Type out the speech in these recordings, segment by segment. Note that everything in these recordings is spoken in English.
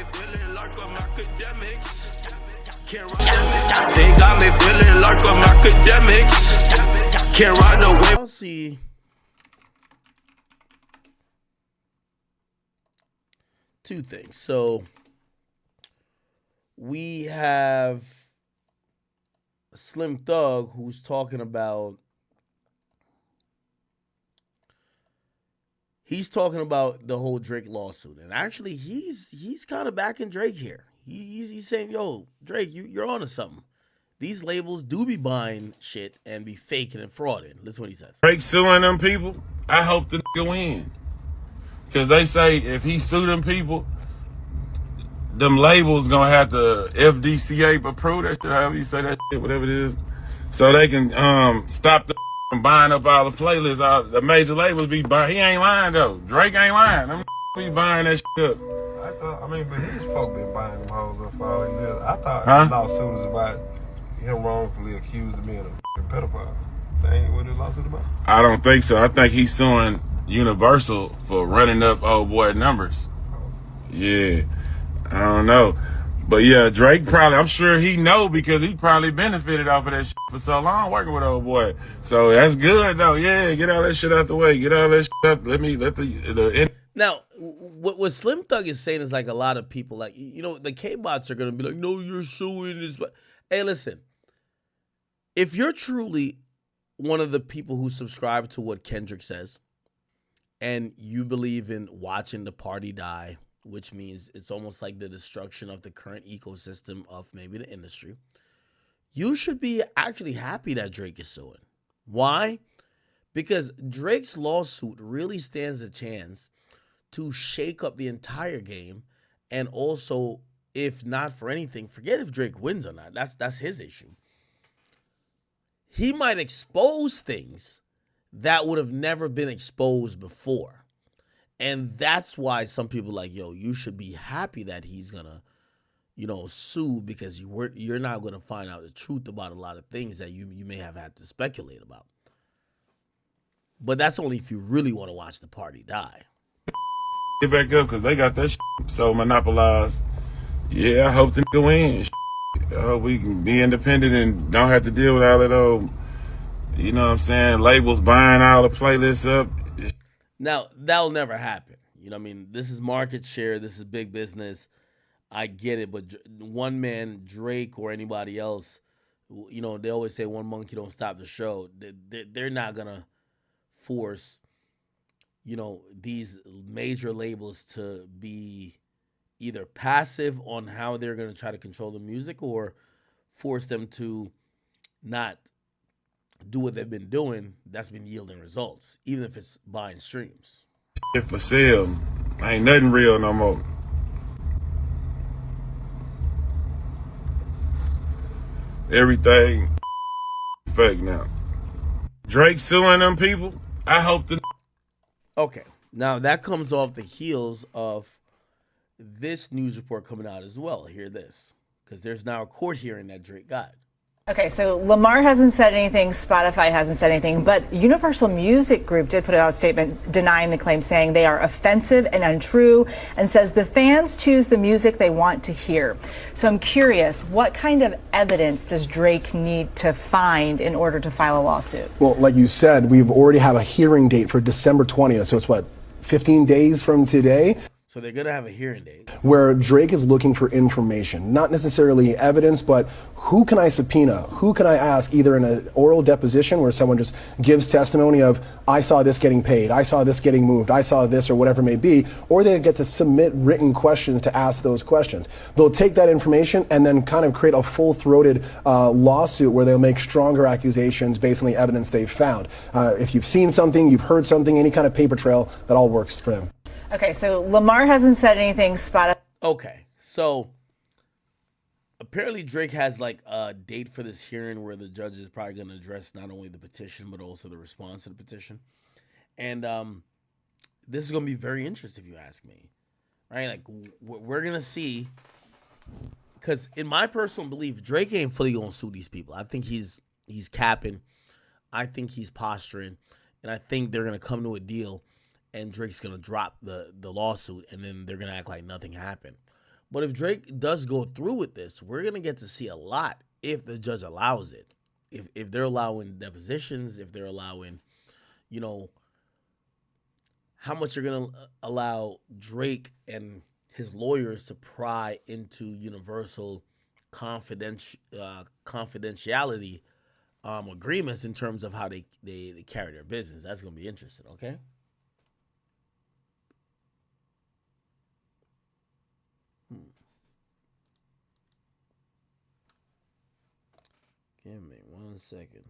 feeling like I'm Akademiks. They got me feeling like I'm Akademiks. Can't ride the wave. I'll see. Two things. So we have Slim Thug who's talking about the whole Drake lawsuit, and actually he's kind of backing Drake here. He's saying, "Yo, Drake, you're onto something. These labels do be buying shit and be faking and frauding." Listen what he says. Drake suing them people. I hope the nigga win, because they say if he sue them people, them labels gonna have to FDCA approve that shit, however you say that shit, whatever it is, so they can stop the from buying up all the playlists. The major labels be buying. He ain't lying though. Drake ain't lying. Them be buying that shit up. But his folk been buying them hoes up for all these years. I thought the lawsuit was about him wrongfully accused of being a pedophile. That ain't what the lawsuit about? I don't think so. I think he's suing Universal for running up old boy numbers. Yeah. I don't know. But yeah, Drake probably, I'm sure he know, because he probably benefited off of that shit for so long working with old boy. So that's good though. Yeah, get all that shit out the way. Get all that shit out. Let the Now, what Slim Thug is saying is like a lot of people, like, you know, the K-bots are going to be like, no, you're suing this. Hey, listen, if you're truly one of the people who subscribe to what Kendrick says and you believe in watching the party die, which means it's almost like the destruction of the current ecosystem of maybe the industry, you should be actually happy that Drake is suing. Why? Because Drake's lawsuit really stands a chance to shake up the entire game, and also, if not for anything, forget if Drake wins or not. That's his issue. He might expose things that would have never been exposed before. And that's why some people are like, yo, you should be happy that he's gonna, sue, because you're not gonna find out the truth about a lot of things that you may have had to speculate about. But that's only if you really want to watch the party die. Get back up, because they got that shit so monopolized. Yeah, I hope the nigga wins. I hope we can be independent and don't have to deal with all that old, you know what I'm saying, labels buying all the playlists up. Now, that'll never happen. You know what I mean? This is market share. This is big business. I get it. But one man, Drake or anybody else, they always say one monkey don't stop the show. They're not going to force, these major labels to be either passive on how they're going to try to control the music, or force them to not do what they've been doing that's been yielding results, even if it's buying streams. If for sale, ain't nothing real no more. Everything fake now. Drake suing them people. I hope the... Okay, now that comes off the heels of this news report coming out as well. Hear this, because there's now a court hearing that Drake got. Okay, so Lamar hasn't said anything, Spotify hasn't said anything, but Universal Music Group did put out a statement denying the claim, saying they are offensive and untrue, and says the fans choose the music they want to hear. So I'm curious, what kind of evidence does Drake need to find in order to file a lawsuit? Well, like you said, we already have a hearing date for December 20th, so it's 15 days from today? So they're going to have a hearing date where Drake is looking for information, not necessarily evidence, but who can I subpoena? Who can I ask, either in an oral deposition where someone just gives testimony of, I saw this getting paid, I saw this getting moved, I saw this, or whatever it may be, or they get to submit written questions to ask those questions. They'll take that information and then kind of create a full-throated lawsuit where they'll make stronger accusations based on the evidence they've found. If you've seen something, you've heard something, any kind of paper trail, that all works for them. Okay, so Lamar hasn't said anything. Okay, so apparently Drake has like a date for this hearing where the judge is probably going to address not only the petition but also the response to the petition. And this is going to be very interesting if you ask me. Right? Like, we're going to see, because in my personal belief, Drake ain't fully going to sue these people. I think he's capping. I think he's posturing. And I think they're going to come to a deal, and Drake's going to drop the lawsuit, and then they're going to act like nothing happened. But if Drake does go through with this, we're gonna get to see a lot if the judge allows it. If they're allowing depositions, if they're allowing, you know, how much you're gonna allow Drake and his lawyers to pry into Universal confidentiality agreements in terms of how they carry their business. That's gonna be interesting. Okay. Give me 1 second.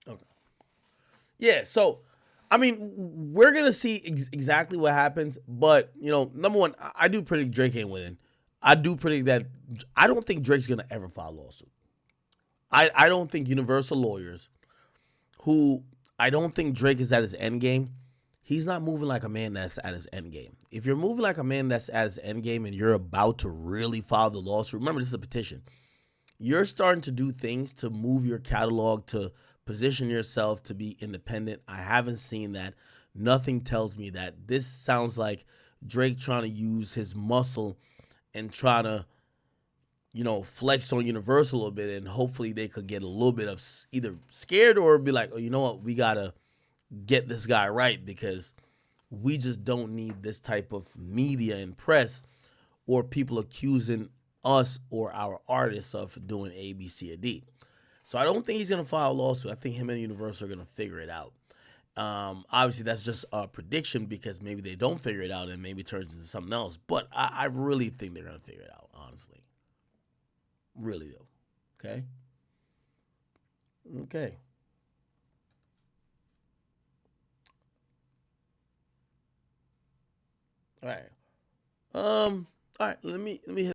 Okay. Yeah, so I mean, we're gonna see exactly what happens, but you know, number one, I do predict Drake ain't winning. I do predict that I don't think Drake's gonna ever file a lawsuit. I don't think Universal lawyers, who I don't think Drake is at his end game, he's not moving like a man that's at his end game. If you're moving like a man that's at his end game and you're about to really file the lawsuit, remember this is a petition. You're starting to do things to move your catalog to position yourself to be independent. I haven't seen that. Nothing tells me that. This sounds like Drake trying to use his muscle and trying to, you know, flex on Universal a little bit, and hopefully they could get a little bit of either scared or be like, oh, you know what, we got to get this guy right because we just don't need this type of media and press or people accusing us or our artists of doing A, B, C, or D. So I don't think he's going to file a lawsuit. I think him and Universal are going to figure it out. Obviously, that's just a prediction because maybe they don't figure it out and maybe it turns into something else. But I really think they're going to figure it out, honestly. Really, though. Okay? Okay. All right. All right, let me hit